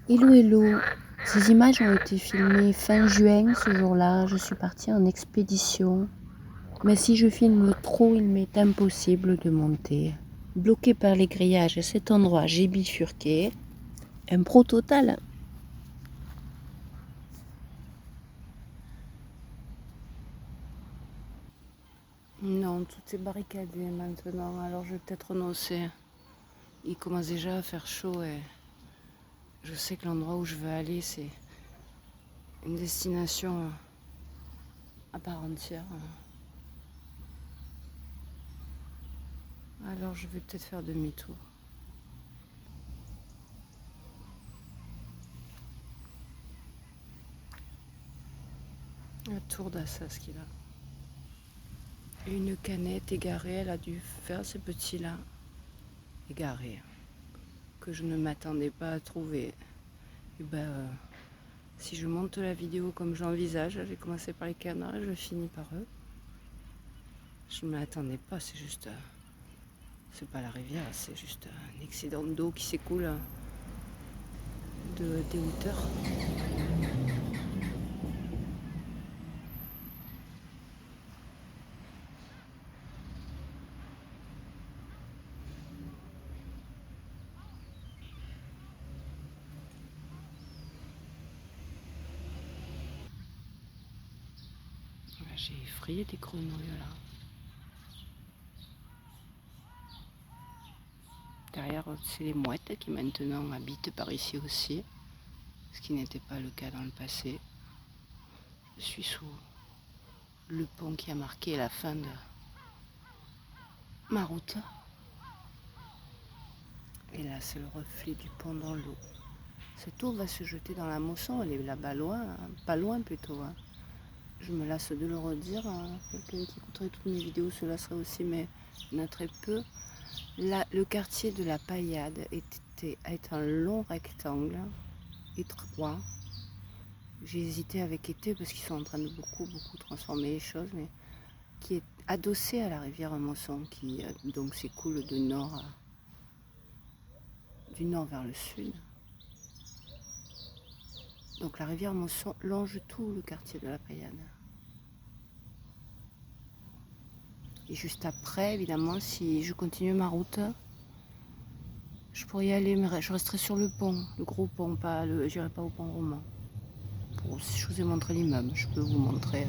Hello, hello. Ces images ont été filmées fin juin. Ce jour-là, je suis partie en expédition. Mais si je filme trop, il m'est impossible de monter. Bloqué par les grillages à cet endroit, j'ai bifurqué. Un pro total. Non, tout est barricadé maintenant, alors je vais peut-être renoncer. Il commence déjà à faire chaud et je sais que l'endroit où je veux aller, c'est une destination à part entière. Alors je vais peut-être faire demi-tour. La tour d'Assas qu'il a. Une canette égarée, elle a dû faire ces petits-là. Égarés. Que je ne m'attendais pas à trouver. Et si je monte la vidéo comme j'envisage, j'ai commencé par les canards et je finis par eux. Je ne m'attendais pas, c'est juste. C'est pas la rivière, c'est juste un excédent d'eau qui s'écoule des hauteurs. Voilà, j'ai effrayé des grenouilles là. Derrière, c'est les mouettes qui maintenant habitent par ici aussi, ce qui n'était pas le cas dans le passé. Je suis sous le pont qui a marqué la fin de ma route. Et là, c'est le reflet du pont dans l'eau. Cette eau va se jeter dans la Mosson, elle est là-bas loin, hein, pas loin plutôt. Hein. Je me lasse de le redire. Hein. Quelqu'un qui écouterait toutes mes vidéos se lasserait aussi, mais il y en a très peu. Là, le quartier de la Paillade est un long rectangle étroit. J'ai hésité avec été parce qu'ils sont en train de beaucoup transformer les choses, mais qui est adossé à la rivière Mosson qui donc s'écoule du nord vers le sud. Donc la rivière Mosson longe tout le quartier de la Paillade. Et juste après, évidemment, si je continue ma route, je pourrais y aller, mais je resterai sur le pont, le gros pont, j'irai pas au pont roman. Si je vous ai montré l'immeuble, je peux vous montrer.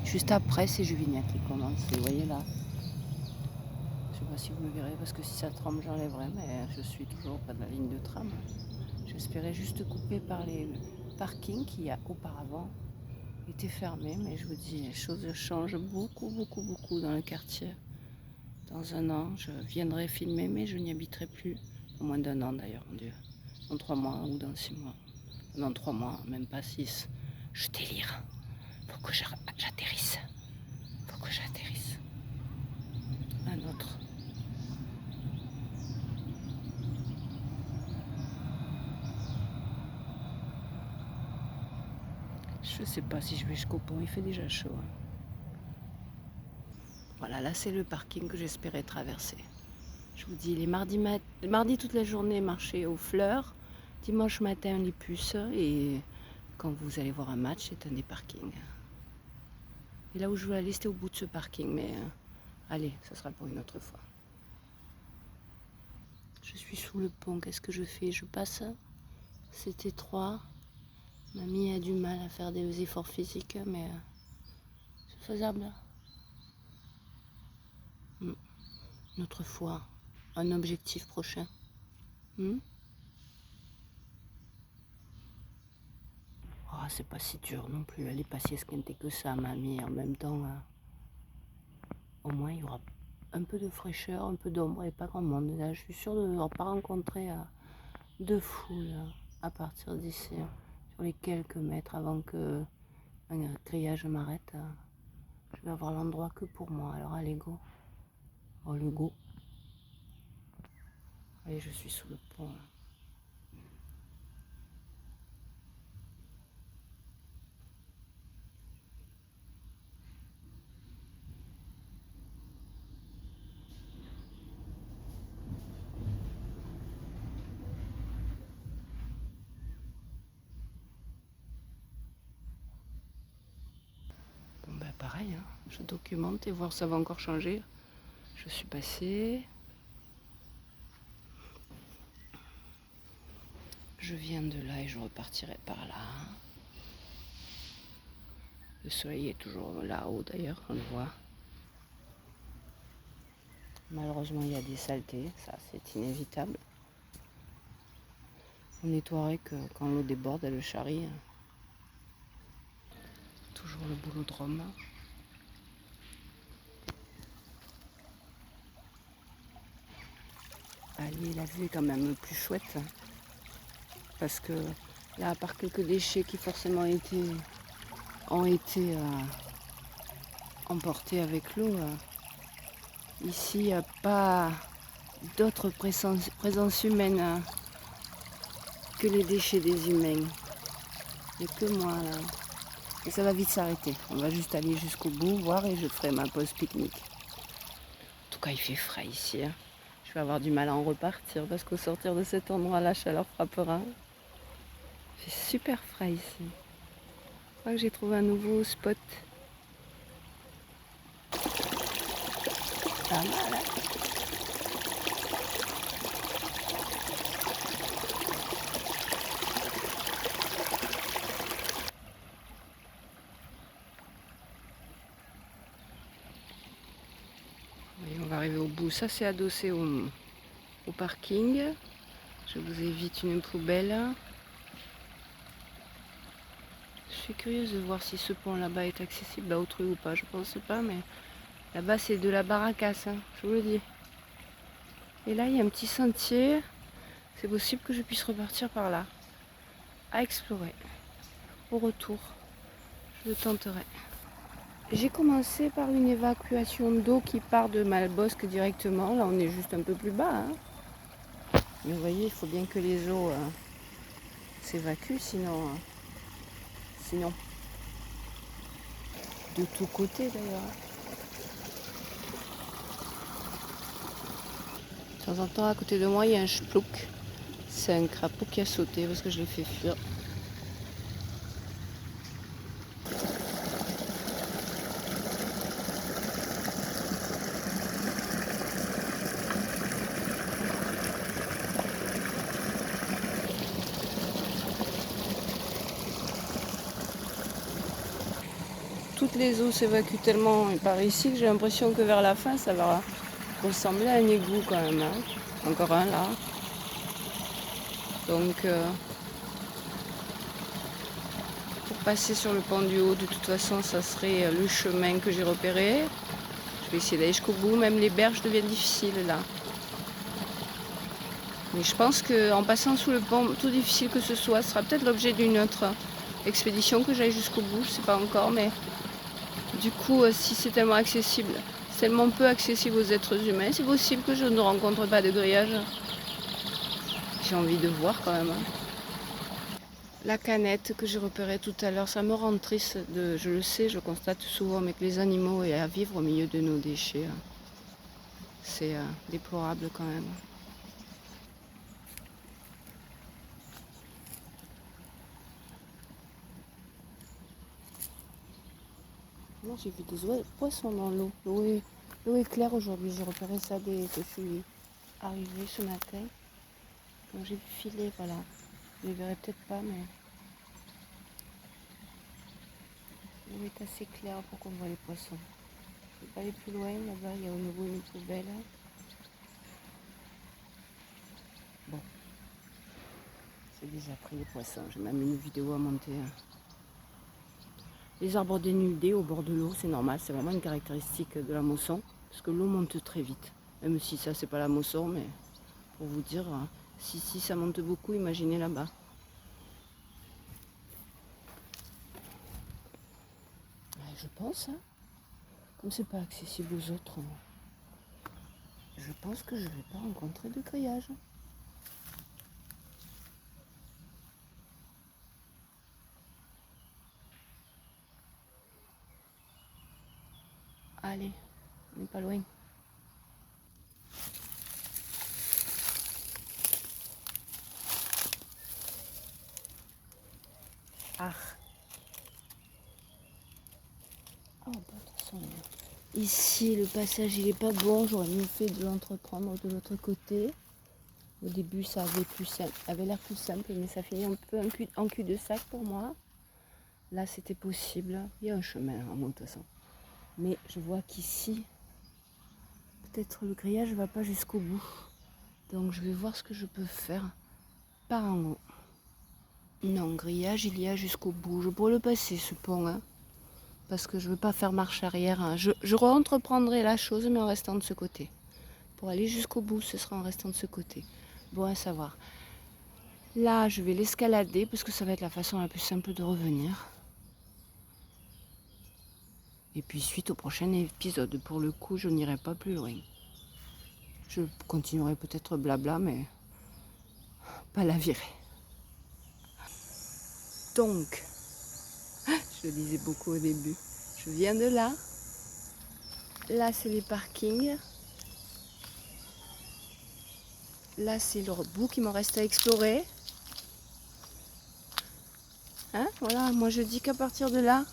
Juste après, c'est Juvignac qui commence. Vous voyez là. Je sais pas si vous le verrez parce que si ça tremble, j'enlèverai, mais je suis toujours pas de la ligne de tram. J'espérais juste couper par les parkings qui auparavant étaient fermés, mais je vous dis, les choses changent beaucoup dans le quartier. Dans un an, je viendrai filmer, mais je n'y habiterai plus. Au moins d'un an d'ailleurs, mon Dieu. Dans 3 mois ou dans 6 mois. Dans 3 mois, même pas 6. Je délire. Faut que j'atterrisse. Faut que j'atterrisse. Un autre. Je sais pas si je vais jusqu'au pont, il fait déjà chaud. Hein. Voilà, là c'est le parking que j'espérais traverser. Je vous dis, les mardis toute la journée, marché aux fleurs. Dimanche matin, les puces. Et quand vous allez voir un match, c'est un des parkings. Et là où je veux aller, c'était au bout de ce parking. Mais allez, ça sera pour une autre fois. Je suis sous le pont, qu'est-ce que je fais? Je passe. C'est étroit. Mamie a du mal à faire des efforts physiques, mais c'est faisable. Une autre fois, un objectif prochain. Hmm. Oh, c'est pas si dur non plus. Elle est pas si esquintée que ça, mamie. En même temps, au moins il y aura un peu de fraîcheur, un peu d'ombre et pas grand monde. Là, je suis sûre de ne pas rencontrer de foule à partir d'ici, sur les quelques mètres avant que un grillage m'arrête. Je vais avoir l'endroit que pour moi. Alors allez, go. Oh, le go. Allez, je suis sous le pont. Là. Je documente et voir si ça va encore changer. Je suis passée. Je viens de là et je repartirai par là. Le soleil est toujours là-haut d'ailleurs, on le voit. Malheureusement, il y a des saletés, ça c'est inévitable. On nettoierait que quand l'eau déborde, elle le charrie. Toujours le boulodrome. Allez, la vue est quand même plus chouette. Parce que là, à part quelques déchets qui forcément ont été emportés avec l'eau, ici, il n'y a pas d'autre présence humaine que les déchets des humains. Il n'y a que moi là. Et ça va vite s'arrêter. On va juste aller jusqu'au bout, voir et je ferai ma pause pique-nique. En tout cas, il fait frais ici. Je vais avoir du mal à en repartir parce qu'au sortir de cet endroit, la chaleur frappera. Il fait super frais ici. Je crois que j'ai trouvé un nouveau spot. Pas mal, hein? Oui, on va arriver au bout. Ça, c'est adossé au parking. Je vous évite une poubelle. Je suis curieuse de voir si ce pont là-bas est accessible à autrui ou pas. Je pense pas, mais là-bas, c'est de la barracasse, hein, je vous le dis. Et là, il y a un petit sentier. C'est possible que je puisse repartir par là. À explorer. Au retour, je le tenterai. J'ai commencé par une évacuation d'eau qui part de Malbosc directement. Là, on est juste un peu plus bas, hein. Mais vous voyez, il faut bien que les eaux s'évacuent, sinon, de tous côtés d'ailleurs. De temps en temps, à côté de moi, il y a un splouk. C'est un crapaud qui a sauté parce que je l'ai fait fuir. Toutes les eaux s'évacuent tellement par ici que j'ai l'impression que vers la fin, ça va ressembler à un égout quand même, hein. Encore un là. Donc, pour passer sur le pont du haut, de toute façon, ça serait le chemin que j'ai repéré. Je vais essayer d'aller jusqu'au bout. Même les berges deviennent difficiles là. Mais je pense qu'en passant sous le pont, tout difficile que ce soit, ce sera peut-être l'objet d'une autre expédition que j'aille jusqu'au bout. Je ne sais pas encore, mais du coup, si c'est tellement accessible, c'est tellement peu accessible aux êtres humains, c'est possible que je ne rencontre pas de grillage. J'ai envie de voir quand même, hein. La canette que j'ai repérée tout à l'heure, ça me rend triste. Je le sais, je constate souvent, mais que les animaux aient à vivre au milieu de nos déchets, c'est déplorable quand même. Moi, j'ai vu des poissons dans l'eau. L'eau est claire aujourd'hui. J'ai repéré ça dès que je suis arrivée ce matin. Donc j'ai vu filer, voilà. Je les verrai peut-être pas, mais l'eau est assez claire pour qu'on voit les poissons. Je vais pas aller plus loin. Là-bas, il y a au nouveau une poubelle. Bon, c'est déjà pris les poissons. J'ai même une vidéo à monter. Les arbres dénudés au bord de l'eau, c'est normal. C'est vraiment une caractéristique de la Mosson. Parce que l'eau monte très vite. Même si ça, c'est pas la Mosson, mais pour vous dire, si ça monte beaucoup, imaginez là-bas. Je pense, hein, comme c'est pas accessible aux autres, je pense que je vais pas rencontrer de grillage. Allez, on n'est pas loin. Ah. Oh, bon, ça. Ici, le passage, il est pas bon. J'aurais mieux fait de l'entreprendre de l'autre côté. Au début, ça avait l'air plus simple, mais ça finit un peu en cul-de-sac pour moi. Là, c'était possible. Il y a un chemin en haut, de toute façon. Mais je vois qu'ici, peut-être le grillage ne va pas jusqu'au bout. Donc, je vais voir ce que je peux faire par en haut. Non, grillage, il y a jusqu'au bout. Je pourrais le passer, ce pont, hein, parce que je ne veux pas faire marche arrière. Hein. Je re-entreprendrai la chose, mais en restant de ce côté. Pour aller jusqu'au bout, ce sera en restant de ce côté. Bon à savoir. Là, je vais l'escalader parce que ça va être la façon la plus simple de revenir. Et puis suite au prochain épisode. Pour le coup, je n'irai pas plus loin. Je continuerai peut-être blabla, mais pas la virer. Donc, je le disais beaucoup au début, je viens de là. Là, c'est les parkings. Là, c'est le bout qui me reste à explorer. Hein, voilà, moi je dis qu'à partir de là,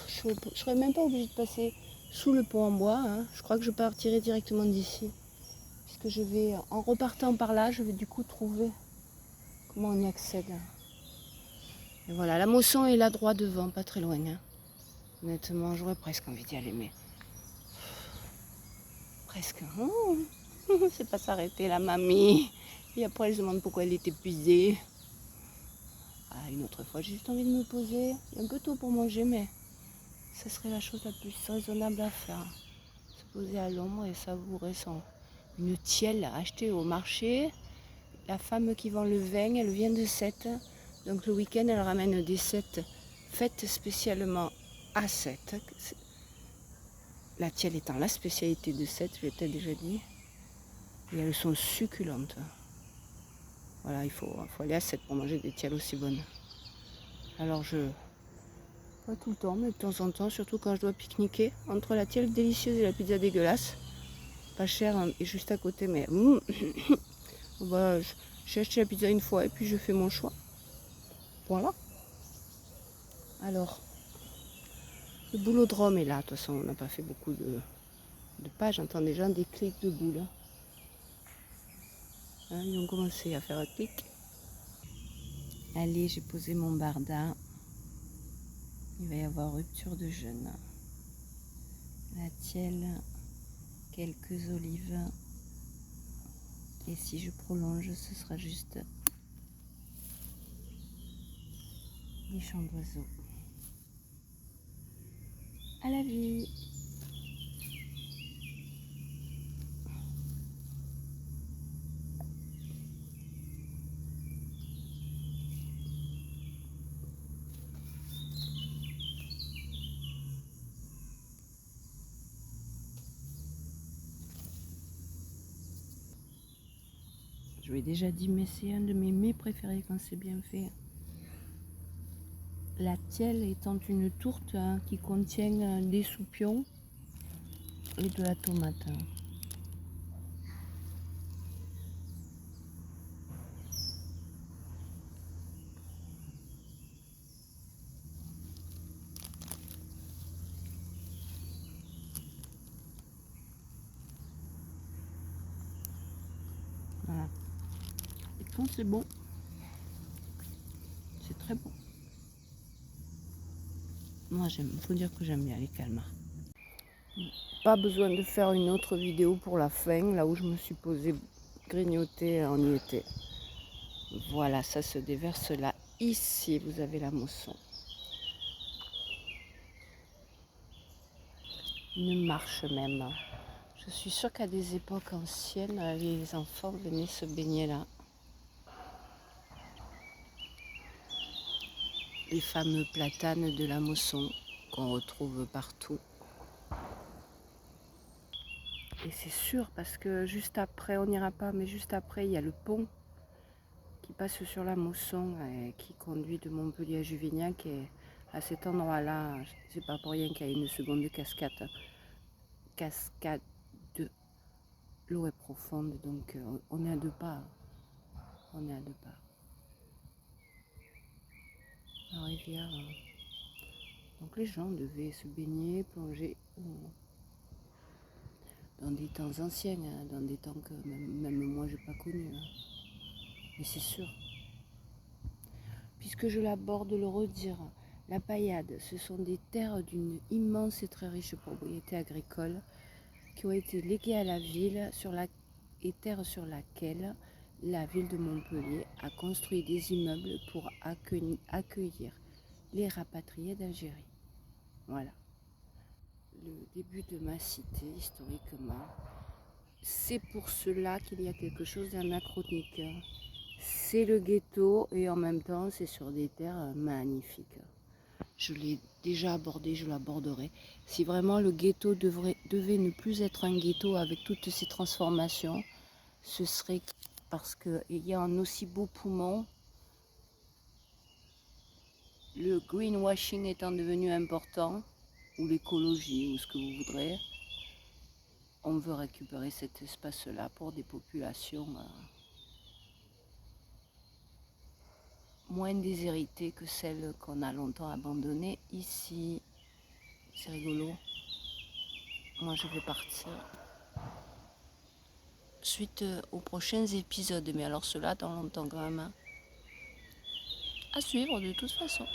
je ne serais même pas obligée de passer sous le pont en bois. Hein. Je crois que je partirai directement d'ici. Puisque je vais, en repartant par là, je vais du coup trouver comment on y accède. Et voilà, la Mosson est là droit devant, pas très loin. Hein. Honnêtement, j'aurais presque envie d'y aller, mais presque. Oh, c'est pas s'arrêter la mamie. Et après, elle se demande pourquoi elle est épuisée. Ah, une autre fois, j'ai juste envie de me poser. Il est un peu tôt pour manger, mais ce serait la chose la plus raisonnable à faire. Se poser à l'ombre et savourer une tielle achetée au marché. La femme qui vend le vin, elle vient de Sète. Donc le week-end, elle ramène des Sète faites spécialement à Sète. La tielle étant la spécialité de Sète, je l'ai déjà dit. Et elles sont succulentes. Voilà, il faut aller à Sète pour manger des tielles aussi bonnes. Alors pas tout le temps, mais de temps en temps, surtout quand je dois pique-niquer, entre la tielle délicieuse et la pizza dégueulasse. Pas cher et juste à côté, mais bah, j'ai acheté la pizza une fois et puis je fais mon choix. Voilà. Alors, le boulodrome est là. De toute façon, on n'a pas fait beaucoup de pages. J'entends déjà des clics de boules. Hein, ils ont commencé à faire un clic. Allez, j'ai posé mon barda. Il va y avoir rupture de jeûne. La tielle, quelques olives. Et si je prolonge, ce sera juste des chants d'oiseaux. À la vie! Je vous ai déjà dit, mais c'est un de mes mets préférés quand c'est bien fait. La tielle étant une tourte qui contient des soupions et de la tomate. Voilà. Et quand c'est bon, c'est très bon. Moi, il faut dire que j'aime bien les calmars. Pas besoin de faire une autre vidéo pour la fin, là où je me suis posée grignoter, on y était. Voilà, ça se déverse là. Ici, vous avez la Mosson. Une marche même. Je suis sûre qu'à des époques anciennes, les enfants venaient se baigner là. Les fameux platanes de la Mosson qu'on retrouve partout. Et c'est sûr parce que juste après, on n'ira pas, mais juste après, il y a le pont qui passe sur la Mosson et qui conduit de Montpellier à Juvignac. Et à cet endroit-là, c'est pas pour rien qu'il y a une seconde cascade. L'eau est profonde, donc on est à 2 pas. On est à 2 pas. La rivière Donc les gens devaient se baigner, plonger dans des temps anciens, hein, dans des temps que même moi j'ai pas connus. Hein. Mais c'est sûr. Puisque je l'aborde de le redire, la Paillade, ce sont des terres d'une immense et très riche propriété agricole qui ont été léguées à la ville et terre sur laquelle la ville de Montpellier a construit des immeubles pour accueillir les rapatriés d'Algérie. Voilà. Le début de ma cité, historiquement. C'est pour cela qu'il y a quelque chose d'anachronique. C'est le ghetto et en même temps c'est sur des terres magnifiques. Je l'ai déjà abordé, je l'aborderai. Si vraiment le ghetto devait ne plus être un ghetto avec toutes ces transformations, ce serait parce qu'il y a un aussi beau poumon, le greenwashing étant devenu important, ou l'écologie, ou ce que vous voudrez, on veut récupérer cet espace-là pour des populations moins déshéritées que celles qu'on a longtemps abandonnées ici. C'est rigolo. Moi, je vais partir. Suite aux prochains épisodes, mais alors cela dans longtemps quand même. Hein. À suivre de toute façon.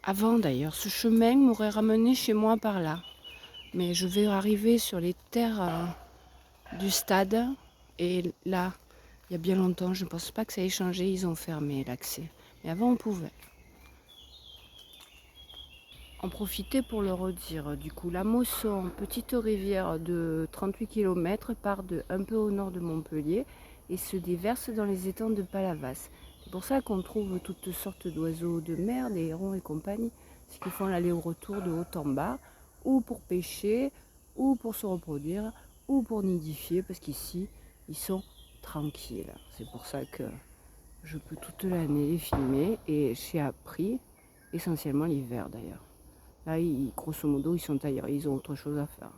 Avant d'ailleurs, ce chemin m'aurait ramené chez moi par là. Mais je vais arriver sur les terres du stade. Et là, il y a bien longtemps, je ne pense pas que ça ait changé, ils ont fermé l'accès. Mais avant, on pouvait. En profiter pour le redire. Du coup, la Mosson, petite rivière de 38 km, part un peu au nord de Montpellier et se déverse dans les étangs de Palavas. C'est pour ça qu'on trouve toutes sortes d'oiseaux de mer, des hérons et compagnie, ce qui font l'aller-retour de haut en bas, ou pour pêcher, ou pour se reproduire, ou pour nidifier, parce qu'ici, ils sont tranquilles. C'est pour ça que je peux toute l'année les filmer et j'ai appris, essentiellement l'hiver d'ailleurs. Là, grosso modo, ils sont ailleurs, ils ont autre chose à faire.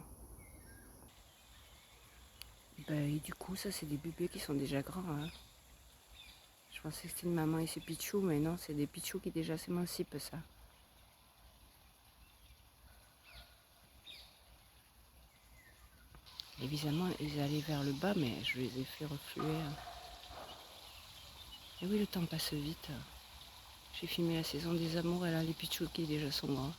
Et du coup, ça, c'est des bébés qui sont déjà grands. Hein. Je pensais que c'était une maman et ses pichous, mais non, c'est des pichous qui déjà s'émancipent, ça. Évidemment, ils allaient vers le bas, mais je les ai fait refluer. Hein. Et oui, le temps passe vite. J'ai filmé la saison des amours, et là, les pichous qui déjà sont grands.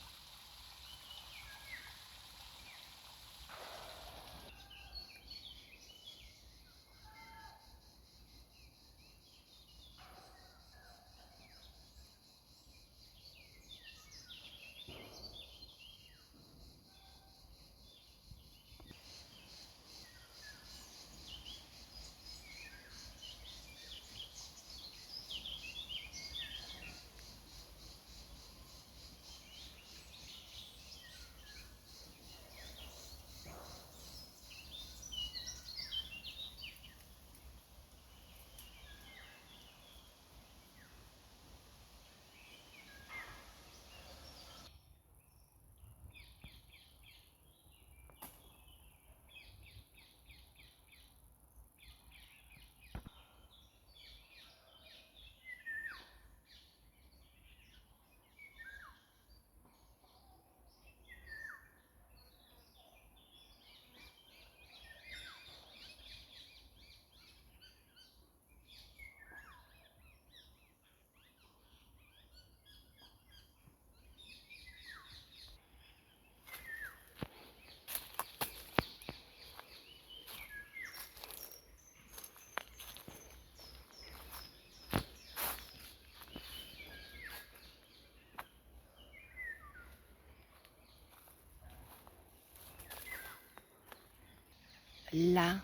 Là,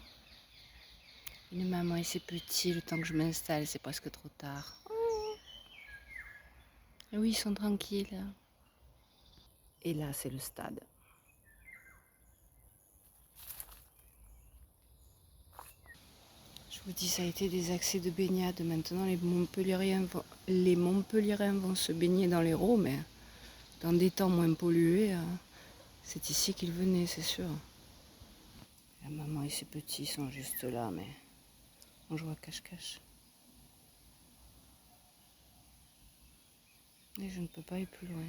une maman et ses petits, le temps que je m'installe, c'est presque trop tard. Et oui, ils sont tranquilles. Et là, c'est le stade. Je vous dis, ça a été des accès de baignade. Maintenant, les Montpelliérains vont se baigner dans l'Hérault, mais dans des temps moins pollués. C'est ici qu'ils venaient, c'est sûr. La maman et ses petits sont juste là, mais On joue à cache-cache. Et je ne peux pas aller plus loin.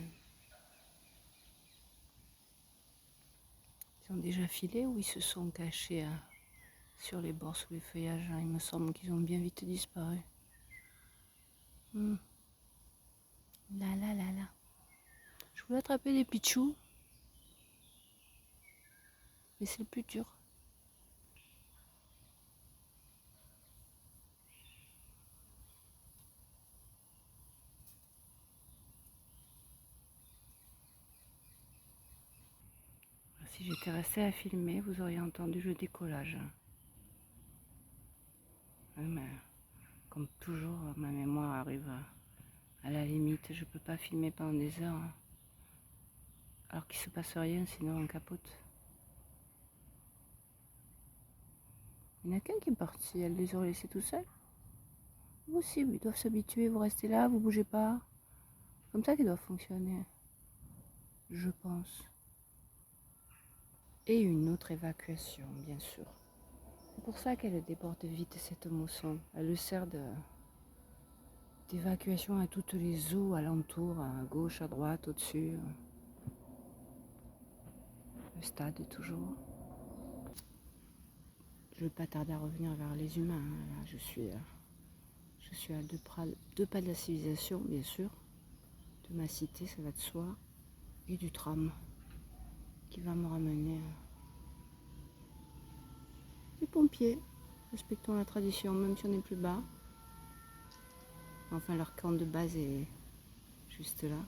Ils ont déjà filé ou ils se sont cachés sur les bords sous les feuillages? Il me semble qu'ils ont bien vite disparu. Là, là, là, là. Je voulais attraper des pichous. Mais c'est le plus dur. Si j'étais restée à filmer, vous auriez entendu le décollage. Mais, comme toujours, ma mémoire arrive à la limite. Je peux pas filmer pendant des heures. Alors qu'il se passe rien, sinon on capote. Il n'y en a qu'un qui est parti. Elle les aurait laissés tout seuls. Vous aussi, ils doivent s'habituer. Vous restez là, vous bougez pas. C'est comme ça qu'ils doivent fonctionner. Je pense. Et une autre évacuation, bien sûr. C'est pour ça qu'elle déborde vite cette mousson. Elle le sert d'évacuation à toutes les eaux alentour, à gauche, à droite, au-dessus. Le stade toujours. Je ne veux pas tarder à revenir vers les humains. Là, je suis à deux pas de la civilisation, bien sûr. De ma cité, ça va de soi. Et du tram qui va me ramener. Les pompiers, respectons la tradition, même si on est plus bas. Enfin, leur camp de base est juste là.